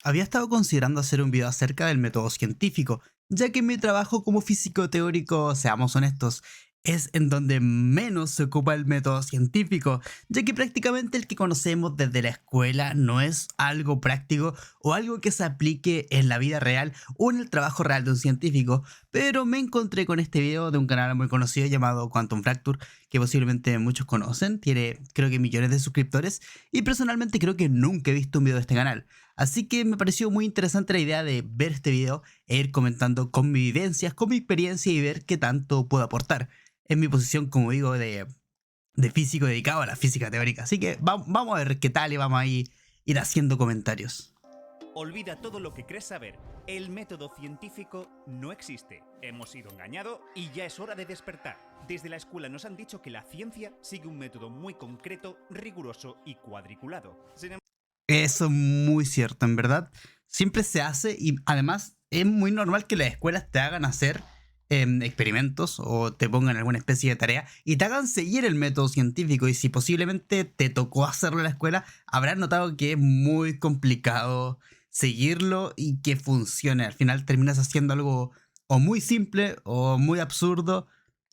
Había estado considerando hacer un video acerca del método científico, ya que en mi trabajo como físico teórico, seamos honestos, es en donde menos se ocupa el método científico, ya que prácticamente el que conocemos desde la escuela no es algo práctico o algo que se aplique en la vida real o en el trabajo real de un científico, pero me encontré con este video de un canal muy conocido llamado Quantum Fracture, que posiblemente muchos conocen, tiene creo que millones de suscriptores, y personalmente creo que nunca he visto un video de este canal. Así que me pareció muy interesante la idea de ver este video e ir comentando con mis vivencias, con mi experiencia y ver qué tanto puedo aportar en mi posición, como digo, de físico dedicado a la física teórica. Así que vamos a ver qué tal y vamos a ir haciendo comentarios. Olvida todo lo que crees saber. El método científico no existe. Hemos sido engañados y ya es hora de despertar. Desde la escuela nos han dicho que la ciencia sigue un método muy concreto, riguroso y cuadriculado. Eso es muy cierto, en verdad. Siempre se hace y además es muy normal que las escuelas te hagan hacer experimentos o te pongan alguna especie de tarea y te hagan seguir el método científico. Y si posiblemente te tocó hacerlo en la escuela, habrás notado que es muy complicado seguirlo y que funcione. Al final terminas haciendo algo o muy simple o muy absurdo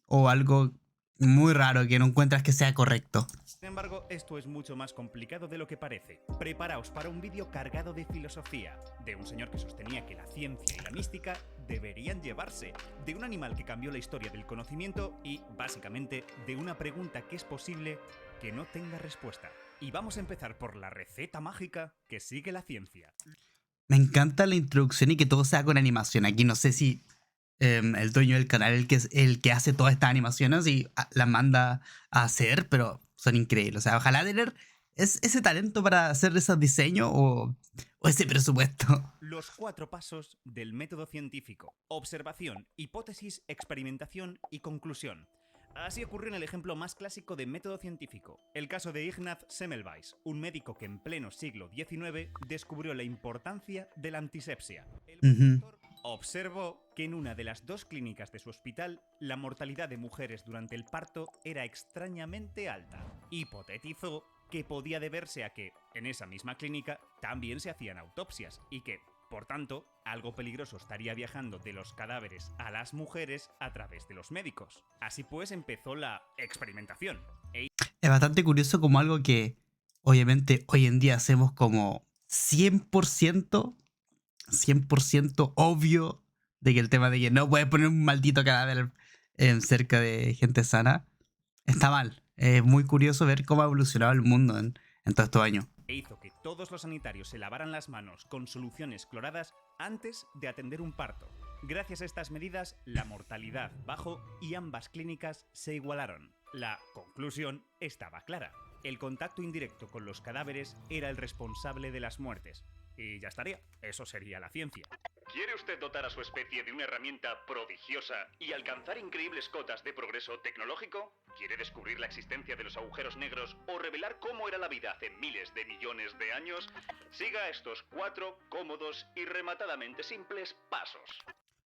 o algo muy raro que no encuentras que sea correcto. Sin embargo, esto es mucho más complicado de lo que parece. Preparaos para un vídeo cargado de filosofía, de un señor que sostenía que la ciencia y la mística deberían llevarse, de un animal que cambió la historia del conocimiento y, básicamente, de una pregunta que es posible que no tenga respuesta. Y vamos a empezar por la receta mágica que sigue la ciencia. Me encanta la introducción y que todo sea con animación. Aquí no sé si el dueño del canal, el que hace todas estas animaciones y las manda a hacer, pero son increíbles. O sea, ojalá tener ese talento para hacer esos diseños o ese presupuesto. Los 4 pasos del método científico: observación, hipótesis, experimentación y conclusión. Así ocurrió en el ejemplo más clásico de método científico, el caso de Ignaz Semmelweis, un médico que en pleno siglo XIX descubrió la importancia de la antisepsia. El doctor observó que en una de las 2 clínicas de su hospital la mortalidad de mujeres durante el parto era extrañamente alta. Hipotetizó que podía deberse a que en esa misma clínica también se hacían autopsias y que, por tanto, algo peligroso estaría viajando de los cadáveres a las mujeres a través de los médicos. Así pues empezó la experimentación. Es bastante curioso como algo que obviamente hoy en día hacemos como 100% obvio de que el tema de que no puedes poner un maldito cadáver cerca de gente sana está mal. Es muy curioso ver cómo ha evolucionado el mundo en todos estos años. E hizo que todos los sanitarios se lavaran las manos con soluciones cloradas antes de atender un parto. Gracias a estas medidas, la mortalidad bajó y ambas clínicas se igualaron. La conclusión estaba clara: el contacto indirecto con los cadáveres era el responsable de las muertes. Y ya estaría, eso sería la ciencia. ¿Quiere usted dotar a su especie de una herramienta prodigiosa y alcanzar increíbles cotas de progreso tecnológico? ¿Quiere descubrir la existencia de los agujeros negros o revelar cómo era la vida hace miles de millones de años? Siga estos 4 cómodos y rematadamente simples pasos.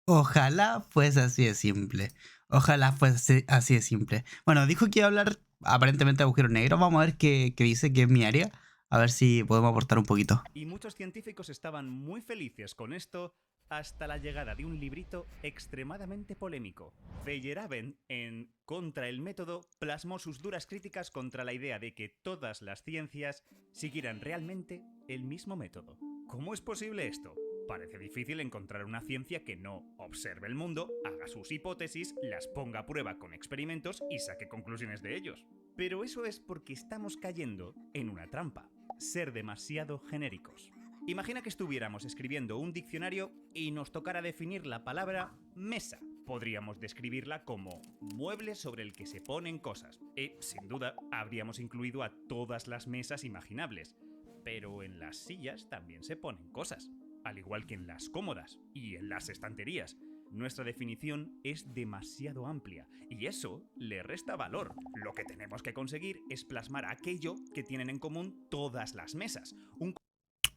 Ojalá fuese así de simple. Ojalá fuese así de simple. Bueno, dijo que iba a hablar aparentemente de agujeros negros. Vamos a ver qué dice, que es mi área. A ver si podemos aportar un poquito. Y muchos científicos estaban muy felices con esto hasta la llegada de un librito extremadamente polémico. Feyerabend, en Contra el método, plasmó sus duras críticas contra la idea de que todas las ciencias siguieran realmente el mismo método. ¿Cómo es posible esto? Parece difícil encontrar una ciencia que no observe el mundo, haga sus hipótesis, las ponga a prueba con experimentos y saque conclusiones de ellos. Pero eso es porque estamos cayendo en una trampa: ser demasiado genéricos. Imagina que estuviéramos escribiendo un diccionario y nos tocara definir la palabra mesa. Podríamos describirla como mueble sobre el que se ponen cosas. Y, sin duda, habríamos incluido a todas las mesas imaginables. Pero en las sillas también se ponen cosas, al igual que en las cómodas y en las estanterías. Nuestra definición es demasiado amplia y eso le resta valor. Lo que tenemos que conseguir es plasmar aquello que tienen en común todas las mesas.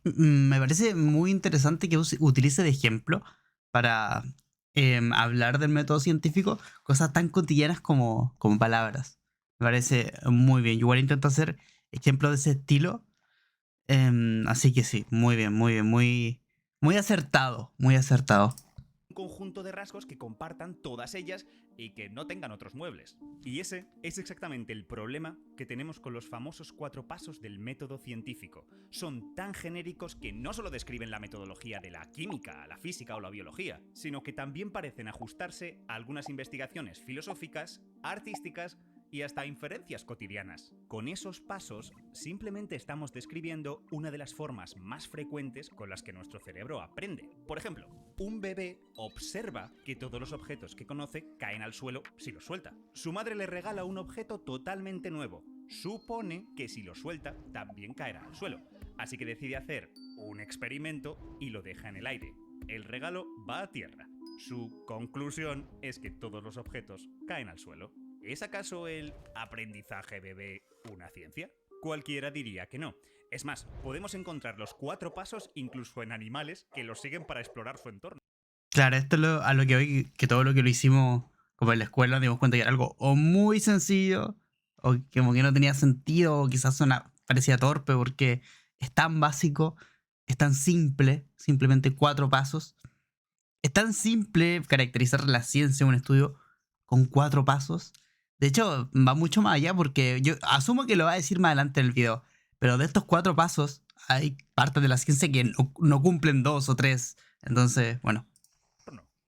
Me parece muy interesante que utilice de ejemplo para hablar del método científico cosas tan cotidianas como palabras. Me parece muy bien. Yo igual intento hacer ejemplos de ese estilo Así que sí, muy bien, muy bien, muy acertado, muy acertado. Un conjunto de rasgos que compartan todas ellas y que no tengan otros muebles. Y ese es exactamente el problema que tenemos con los famosos 4 pasos del método científico. Son tan genéricos que no solo describen la metodología de la química, la física o la biología, sino que también parecen ajustarse a algunas investigaciones filosóficas, artísticas y hasta inferencias cotidianas. Con esos pasos, simplemente estamos describiendo una de las formas más frecuentes con las que nuestro cerebro aprende. Por ejemplo, un bebé observa que todos los objetos que conoce caen al suelo si los suelta. Su madre le regala un objeto totalmente nuevo. Supone que si lo suelta, también caerá al suelo. Así que decide hacer un experimento y lo deja en el aire. El regalo va a tierra. Su conclusión es que todos los objetos caen al suelo. ¿Es acaso el aprendizaje bebé una ciencia? Cualquiera diría que no. Es más, podemos encontrar los 4 pasos incluso en animales que los siguen para explorar su entorno. Claro, esto es a lo que hoy, que todo lo que lo hicimos como en la escuela, nos dimos cuenta que era algo o muy sencillo, o como que no tenía sentido, o quizás parecía torpe porque es tan básico, es tan simple, simplemente 4 pasos. Es tan simple caracterizar la ciencia en un estudio con 4 pasos. De hecho, va mucho más allá porque yo asumo que lo va a decir más adelante en el video. Pero de estos 4 pasos hay partes de la ciencia que no cumplen 2 o 3. Entonces, bueno.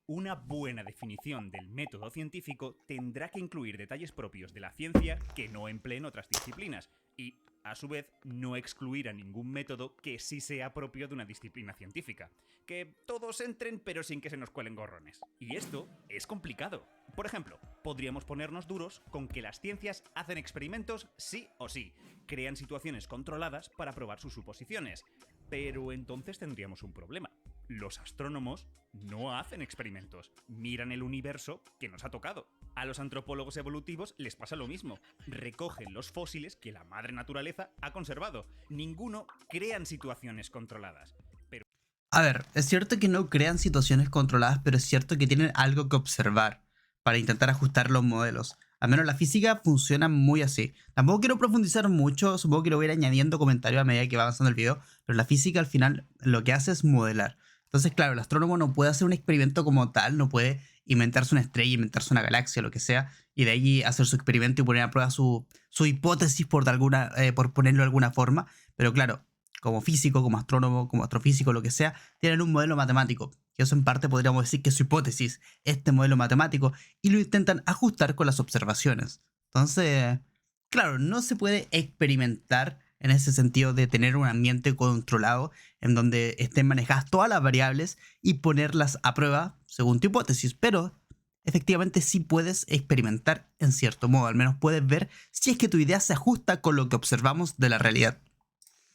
Una buena definición del método científico tendrá que incluir detalles propios de la ciencia que no empleen otras disciplinas y, a su vez, no excluir a ningún método que sí sea propio de una disciplina científica. Que todos entren pero sin que se nos cuelen gorrones. Y esto es complicado. Por ejemplo, podríamos ponernos duros con que las ciencias hacen experimentos sí o sí, crean situaciones controladas para probar sus suposiciones. Pero entonces tendríamos un problema. Los astrónomos no hacen experimentos, miran el universo que nos ha tocado. A los antropólogos evolutivos les pasa lo mismo. Recogen los fósiles que la madre naturaleza ha conservado. Ninguno crean situaciones controladas. A ver, es cierto que no crean situaciones controladas, pero es cierto que tienen algo que observar para intentar ajustar los modelos. Al menos la física funciona muy así. Tampoco quiero profundizar mucho, supongo que lo voy a ir añadiendo comentarios a medida que va avanzando el video, pero la física al final lo que hace es modelar. Entonces, claro, el astrónomo no puede hacer un experimento como tal, no puede inventarse una estrella, inventarse una galaxia, lo que sea, y de ahí hacer su experimento y poner a prueba su hipótesis por ponerlo de alguna forma. Pero claro, como físico, como astrónomo, como astrofísico, lo que sea, tienen un modelo matemático. Y eso en parte podríamos decir que es su hipótesis, este modelo matemático, y lo intentan ajustar con las observaciones. Entonces, claro, no se puede experimentar en ese sentido de tener un ambiente controlado en donde estén manejadas todas las variables y ponerlas a prueba según tu hipótesis, pero efectivamente sí puedes experimentar en cierto modo, al menos puedes ver si es que tu idea se ajusta con lo que observamos de la realidad.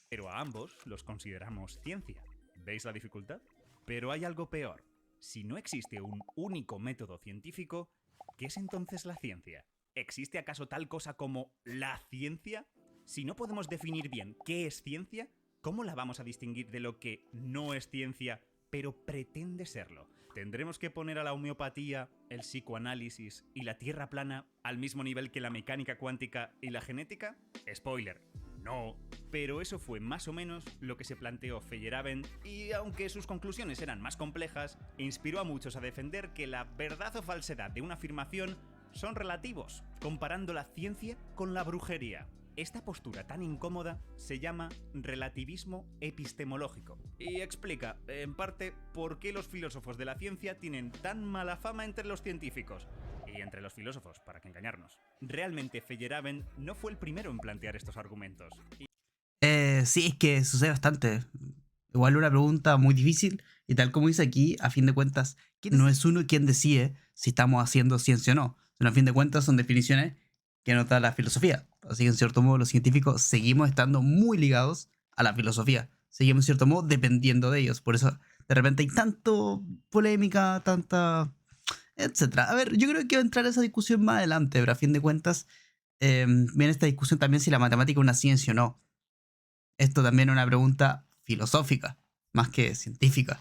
Pero a ambos los consideramos ciencia. ¿Veis la dificultad? Pero hay algo peor. Si no existe un único método científico, ¿qué es entonces la ciencia? ¿Existe acaso tal cosa como la ciencia? Si no podemos definir bien qué es ciencia, ¿cómo la vamos a distinguir de lo que no es ciencia, pero pretende serlo? ¿Tendremos que poner a la homeopatía, el psicoanálisis y la tierra plana al mismo nivel que la mecánica cuántica y la genética? Spoiler, no, pero eso fue más o menos lo que se planteó Feyerabend y aunque sus conclusiones eran más complejas, inspiró a muchos a defender que la verdad o falsedad de una afirmación son relativos, comparando la ciencia con la brujería. Esta postura tan incómoda se llama relativismo epistemológico y explica, en parte, por qué los filósofos de la ciencia tienen tan mala fama entre los científicos. Y entre los filósofos, para que engañarnos. Realmente Feyerabend no fue el primero en plantear estos argumentos. Sí, es que sucede bastante. Igual una pregunta muy difícil y tal como dice aquí, a fin de cuentas, no es uno quien decide si estamos haciendo ciencia o no, sino a fin de cuentas son definiciones que nos da la filosofía. Así que en cierto modo los científicos seguimos estando muy ligados a la filosofía. Seguimos en cierto modo dependiendo de ellos. Por eso de repente hay tanto polémica, tanta etcétera. A ver, yo creo que va a entrar esa discusión más adelante, pero a fin de cuentas viene esta discusión también si la matemática es una ciencia o no. Esto también es una pregunta filosófica, más que científica.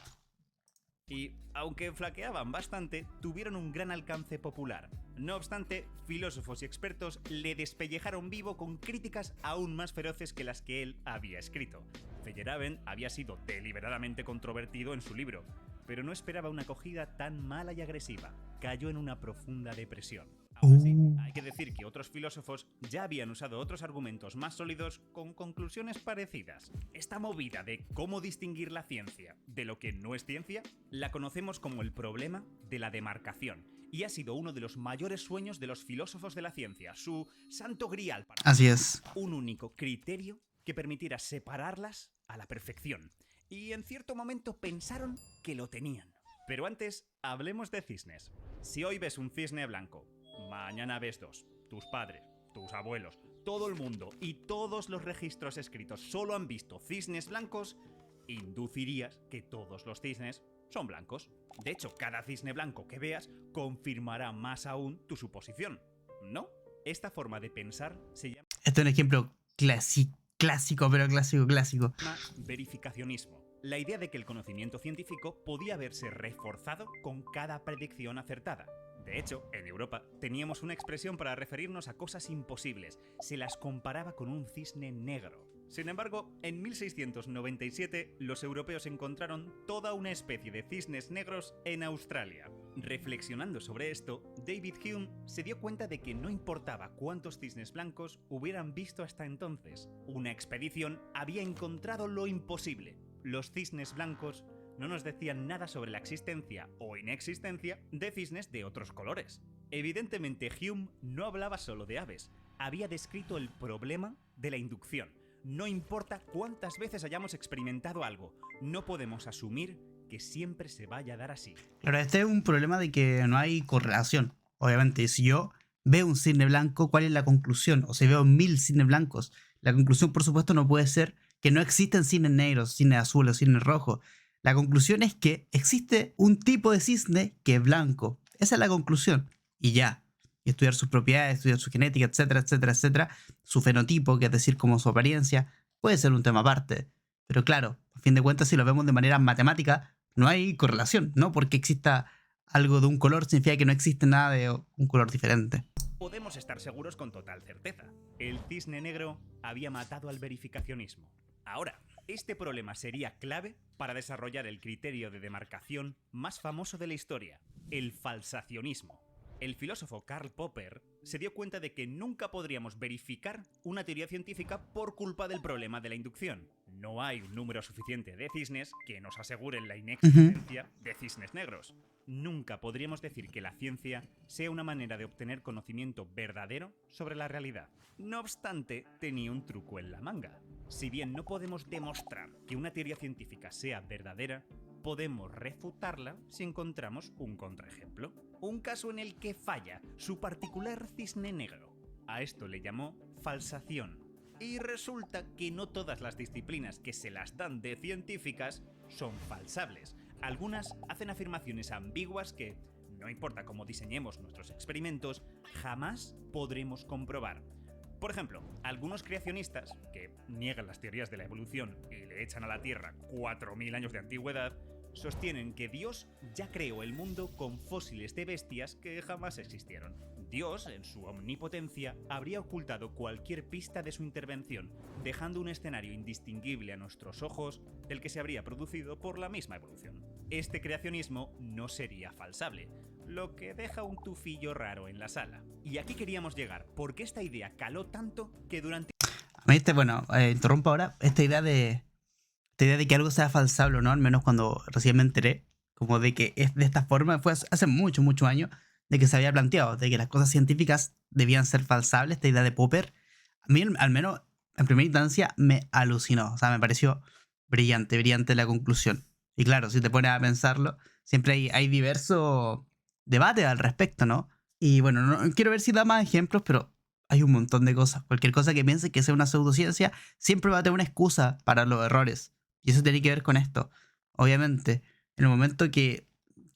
Y, aunque flaqueaban bastante, tuvieron un gran alcance popular. No obstante, filósofos y expertos le despellejaron vivo con críticas aún más feroces que las que él había escrito. Feyerabend había sido deliberadamente controvertido en su libro, pero no esperaba una acogida tan mala y agresiva. Cayó en una profunda depresión. Aún así, hay que decir que otros filósofos ya habían usado otros argumentos más sólidos con conclusiones parecidas. Esta movida de cómo distinguir la ciencia de lo que no es ciencia la conocemos como el problema de la demarcación, y ha sido uno de los mayores sueños de los filósofos de la ciencia, su santo grial para Así es. un único criterio que permitiera separarlas a la perfección. Y en cierto momento pensaron que lo tenían. Pero antes, hablemos de cisnes. Si hoy ves un cisne blanco, mañana ves dos. Tus padres, tus abuelos, todo el mundo y todos los registros escritos solo han visto cisnes blancos, inducirías que todos los cisnes son blancos. De hecho, cada cisne blanco que veas confirmará más aún tu suposición, ¿no? Esta forma de pensar se llama Este es un ejemplo clásico, pero clásico. verificacionismo. La idea de que el conocimiento científico podía verse reforzado con cada predicción acertada. De hecho, en Europa teníamos una expresión para referirnos a cosas imposibles. Se las comparaba con un cisne negro. Sin embargo, en 1697 los europeos encontraron toda una especie de cisnes negros en Australia. Reflexionando sobre esto, David Hume se dio cuenta de que no importaba cuántos cisnes blancos hubieran visto hasta entonces. Una expedición había encontrado lo imposible. Los cisnes blancos no nos decían nada sobre la existencia o inexistencia de cisnes de otros colores. Evidentemente, Hume no hablaba solo de aves, había descrito el problema de la inducción. No importa cuántas veces hayamos experimentado algo, no podemos asumir que siempre se vaya a dar así. Claro, este es un problema de que no hay correlación. Obviamente, si yo veo un cisne blanco, ¿cuál es la conclusión? O si veo 1000 cisnes blancos, la conclusión, por supuesto, no puede ser que no existen cisnes negros, cisnes azules, cisnes rojos. La conclusión es que existe un tipo de cisne que es blanco. Esa es la conclusión. Y ya. Y estudiar sus propiedades, estudiar su genética, etcétera, su fenotipo, que es decir, como su apariencia, puede ser un tema aparte. Pero claro, a fin de cuentas, si lo vemos de manera matemática, no hay correlación, ¿no? Porque exista algo de un color significa que no existe nada de un color diferente. Podemos estar seguros con total certeza. El cisne negro había matado al verificacionismo. Ahora, este problema sería clave para desarrollar el criterio de demarcación más famoso de la historia, el falsacionismo. El filósofo Karl Popper se dio cuenta de que nunca podríamos verificar una teoría científica por culpa del problema de la inducción. No hay un número suficiente de cisnes que nos aseguren la inexistencia de cisnes negros. Nunca podríamos decir que la ciencia sea una manera de obtener conocimiento verdadero sobre la realidad. No obstante, tenía un truco en la manga. Si bien no podemos demostrar que una teoría científica sea verdadera, podemos refutarla si encontramos un contraejemplo. Un caso en el que falla su particular cisne negro. A esto le llamó falsación. Y resulta que no todas las disciplinas que se las dan de científicas son falsables. Algunas hacen afirmaciones ambiguas que, no importa cómo diseñemos nuestros experimentos, jamás podremos comprobar. Por ejemplo, algunos creacionistas, que niegan las teorías de la evolución y le echan a la Tierra 4000 años de antigüedad, sostienen que Dios ya creó el mundo con fósiles de bestias que jamás existieron. Dios, en su omnipotencia, habría ocultado cualquier pista de su intervención, dejando un escenario indistinguible a nuestros ojos del que se habría producido por la misma evolución. Este creacionismo no sería falsable, lo que deja un tufillo raro en la sala. Y aquí queríamos llegar, porque esta idea caló tanto que durante... A mí interrumpo ahora, esta idea de que algo sea falsable o no, al menos cuando recién me enteré, como de que es de esta forma, fue hace muchos años, de que se había planteado, de que las cosas científicas debían ser falsables, esta idea de Popper, a mí al menos en primera instancia me alucinó, o sea, me pareció brillante la conclusión. Y claro, si te pones a pensarlo, siempre hay diversos debates al respecto, ¿no? Y bueno, no quiero ver si da más ejemplos, pero hay un montón de cosas. Cualquier cosa que piense que sea una pseudociencia siempre va a tener una excusa para los errores. Y eso tiene que ver con esto. Obviamente, en el momento que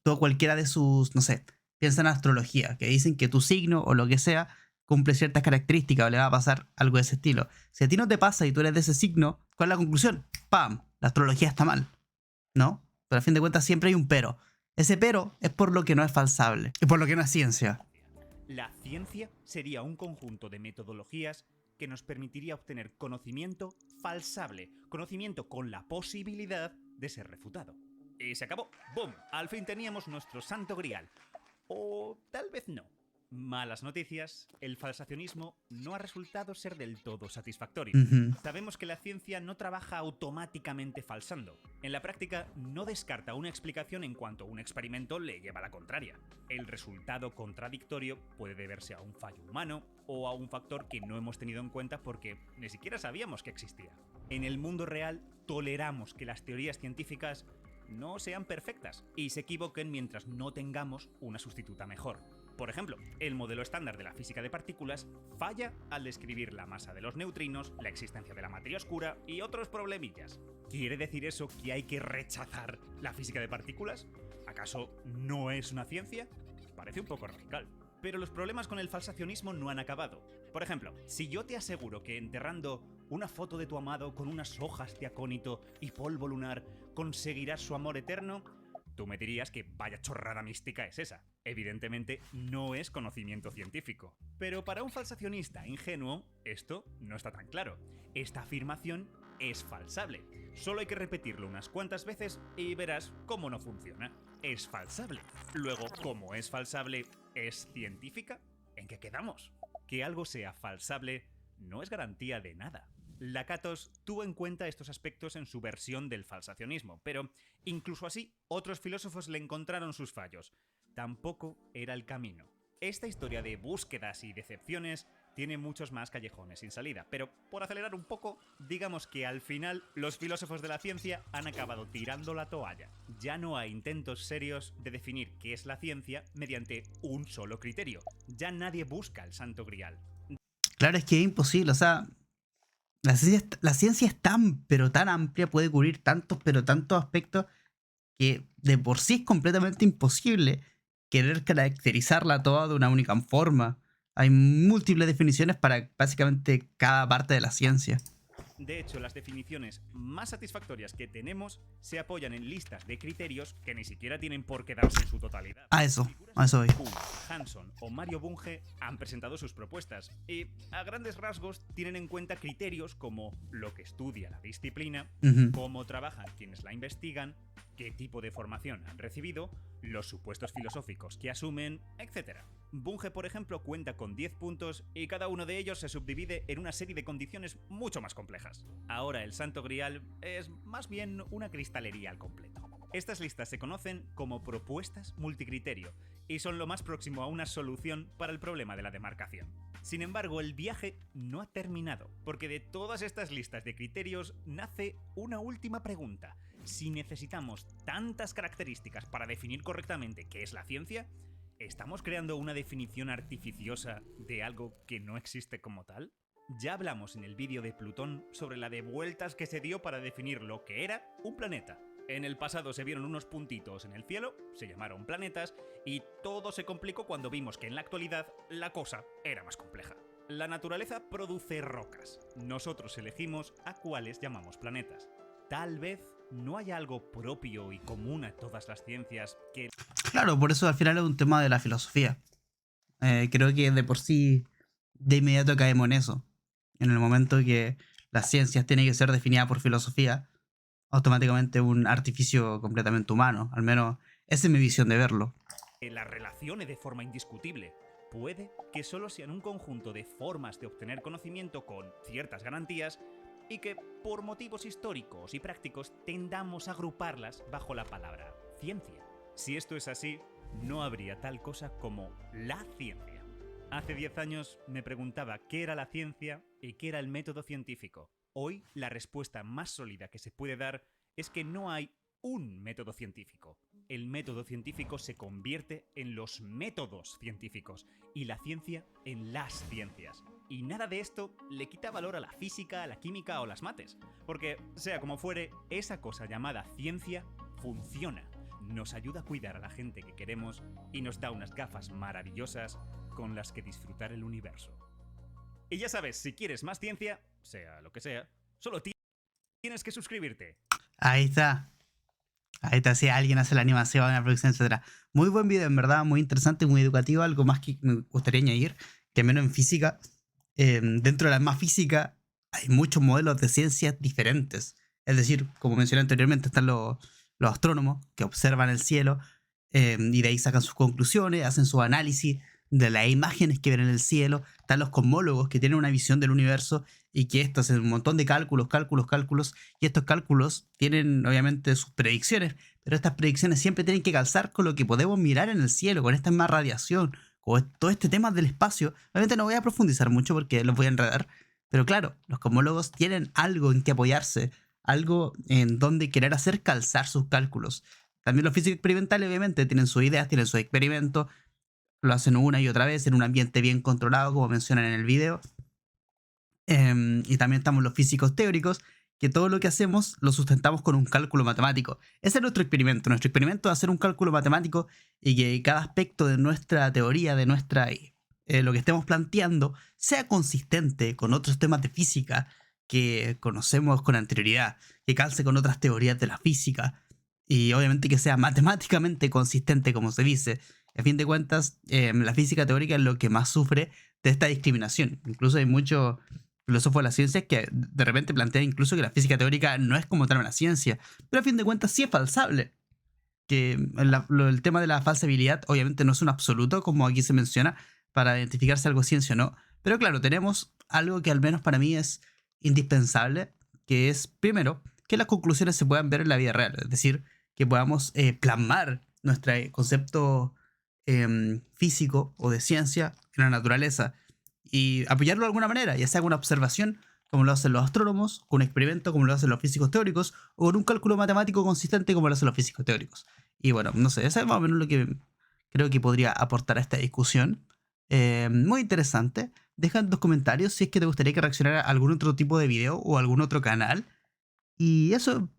todo cualquiera de sus, no sé, piensa en astrología, que dicen que tu signo o lo que sea cumple ciertas características o le va a pasar algo de ese estilo. Si a ti no te pasa y tú eres de ese signo, ¿cuál es la conclusión? ¡Pam! La astrología está mal, ¿no? Pero a fin de cuentas siempre hay un pero. Ese pero es por lo que no es falsable y por lo que no es ciencia. La ciencia sería un conjunto de metodologías que nos permitiría obtener conocimiento falsable, conocimiento con la posibilidad de ser refutado. Y se acabó. ¡Bum! Al fin teníamos nuestro santo grial. O tal vez no. Malas noticias, el falsacionismo no ha resultado ser del todo satisfactorio. Sabemos que la ciencia no trabaja automáticamente falsando. En la práctica no descarta una explicación en cuanto un experimento le lleva a la contraria. El resultado contradictorio puede deberse a un fallo humano o a un factor que no hemos tenido en cuenta porque ni siquiera sabíamos que existía. En el mundo real toleramos que las teorías científicas no sean perfectas y se equivoquen mientras no tengamos una sustituta mejor. Por ejemplo, el modelo estándar de la física de partículas falla al describir la masa de los neutrinos, la existencia de la materia oscura y otros problemillas. ¿Quiere decir eso que hay que rechazar la física de partículas? ¿Acaso no es una ciencia? Parece un poco radical. Pero los problemas con el falsacionismo no han acabado. Por ejemplo, si yo te aseguro que enterrando una foto de tu amado con unas hojas de acónito y polvo lunar conseguirás su amor eterno, tú me dirías que vaya chorrada mística es esa. Evidentemente no es conocimiento científico. Pero para un falsacionista ingenuo, esto no está tan claro. Esta afirmación es falsable. Solo hay que repetirlo unas cuantas veces y verás cómo no funciona. Es falsable. Luego, ¿cómo es falsable? ¿Es científica? ¿En qué quedamos? Que algo sea falsable no es garantía de nada. Lakatos tuvo en cuenta estos aspectos en su versión del falsacionismo, pero incluso así, otros filósofos le encontraron sus fallos. Tampoco era el camino. Esta historia de búsquedas y decepciones tiene muchos más callejones sin salida, pero por acelerar un poco, digamos que al final los filósofos de la ciencia han acabado tirando la toalla. Ya no hay intentos serios de definir qué es la ciencia mediante un solo criterio. Ya nadie busca el santo grial. Claro, es que es imposible, o sea, la ciencia es tan, pero tan amplia, puede cubrir tantos aspectos que de por sí es completamente imposible querer caracterizarla toda de una única forma. Hay múltiples definiciones para básicamente cada parte de la ciencia. De hecho, las definiciones más satisfactorias que tenemos se apoyan en listas de criterios que ni siquiera tienen por qué darse en su totalidad. A eso voy. Kuhn, Hanson o Mario Bunge han presentado sus propuestas y, a grandes rasgos, tienen en cuenta criterios como lo que estudia la disciplina, cómo trabajan quienes la investigan, qué tipo de formación han recibido, los supuestos filosóficos que asumen, etc. Bunge, por ejemplo, cuenta con 10 puntos y cada uno de ellos se subdivide en una serie de condiciones mucho más complejas. Ahora el Santo Grial es más bien una cristalería al completo. Estas listas se conocen como propuestas multicriterio y son lo más próximo a una solución para el problema de la demarcación. Sin embargo, el viaje no ha terminado, porque de todas estas listas de criterios nace una última pregunta. Si necesitamos tantas características para definir correctamente qué es la ciencia, ¿estamos creando una definición artificiosa de algo que no existe como tal? Ya hablamos en el vídeo de Plutón sobre la de vueltas que se dio para definir lo que era un planeta. En el pasado se vieron unos puntitos en el cielo, se llamaron planetas, y todo se complicó cuando vimos que en la actualidad la cosa era más compleja. La naturaleza produce rocas. Nosotros elegimos a cuáles llamamos planetas. Tal vez no haya algo propio y común a todas las ciencias que... Claro, por eso al final es un tema de la filosofía. Creo que de por sí, de inmediato caemos en eso. En el momento que las ciencias tienen que ser definidas por filosofía, automáticamente un artificio completamente humano. Al menos esa es mi visión de verlo. las relacione de forma indiscutible. Puede que solo sean un conjunto de formas de obtener conocimiento con ciertas garantías y que, por motivos históricos y prácticos, tendamos a agruparlas bajo la palabra ciencia. Si esto es así, no habría tal cosa como la ciencia. Hace 10 años me preguntaba qué era la ciencia y qué era el método científico. Hoy, la respuesta más sólida que se puede dar es que no hay un método científico. El método científico se convierte en los métodos científicos y la ciencia en las ciencias. Y nada de esto le quita valor a la física, a la química o las mates, porque, sea como fuere, esa cosa llamada ciencia funciona. Nos ayuda a cuidar a la gente que queremos y nos da unas gafas maravillosas con las que disfrutar el universo. Y ya sabes, si quieres más ciencia, sea lo que sea, solo tienes que suscribirte. Ahí está. Ahí está, si alguien hace la animación, la producción, etc. Muy buen video, en verdad, muy interesante, muy educativo. Algo más que me gustaría añadir, que menos en física, dentro de la más física, hay muchos modelos de ciencias diferentes. Es decir, como mencioné anteriormente, están los astrónomos que observan el cielo y de ahí sacan sus conclusiones, hacen su análisis de las imágenes que ven en el cielo. Están los cosmólogos que tienen una visión del universo y que esto hacen un montón de cálculos, y estos cálculos tienen obviamente sus predicciones, pero estas predicciones siempre tienen que calzar con lo que podemos mirar en el cielo, con esta misma radiación, con todo este tema del espacio. Obviamente no voy a profundizar mucho porque los voy a enredar, pero claro, los cosmólogos tienen algo en que apoyarse, algo en donde querer hacer calzar sus cálculos. También los físicos experimentales obviamente tienen sus ideas, tienen sus experimentos, lo hacen una y otra vez en un ambiente bien controlado, como mencionan en el video. Y también estamos los físicos teóricos, que todo lo que hacemos lo sustentamos con un cálculo matemático. Ese es nuestro experimento. Nuestro experimento es hacer un cálculo matemático y que cada aspecto de nuestra teoría, de lo que estemos planteando, sea consistente con otros temas de física que conocemos con anterioridad, que calce con otras teorías de la física y obviamente que sea matemáticamente consistente, como se dice. A fin de cuentas, la física teórica es lo que más sufre de esta discriminación. Incluso hay muchos filósofos de la ciencia que de repente plantean incluso que la física teórica no es como tal una ciencia, pero a fin de cuentas sí es falsable. Que el tema de la falsabilidad obviamente no es un absoluto, como aquí se menciona, para identificar si algo es ciencia o no. Pero claro, tenemos algo que al menos para mí es indispensable, que es, primero, que las conclusiones se puedan ver en la vida real. Es decir, que podamos plasmar nuestro concepto físico o de ciencia en la naturaleza y apoyarlo de alguna manera, ya sea con una observación, como lo hacen los astrónomos, con un experimento, como lo hacen los físicos teóricos, o con un cálculo matemático consistente, como lo hacen los físicos teóricos. Y bueno, no sé, eso es más o menos lo que creo que podría aportar a esta discusión. Muy interesante. Deja en tus comentarios si es que te gustaría que reaccionara a algún otro tipo de video o algún otro canal. Y eso,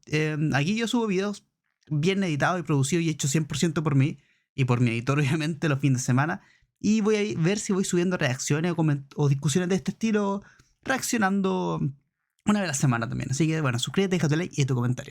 aquí yo subo videos bien editados y producidos y hechos 100% por mí y por mi editor, obviamente, los fines de semana. Y voy a ver si voy subiendo reacciones o discusiones de este estilo, reaccionando una vez a la semana también. Así que bueno, suscríbete, déjate like y tu comentario.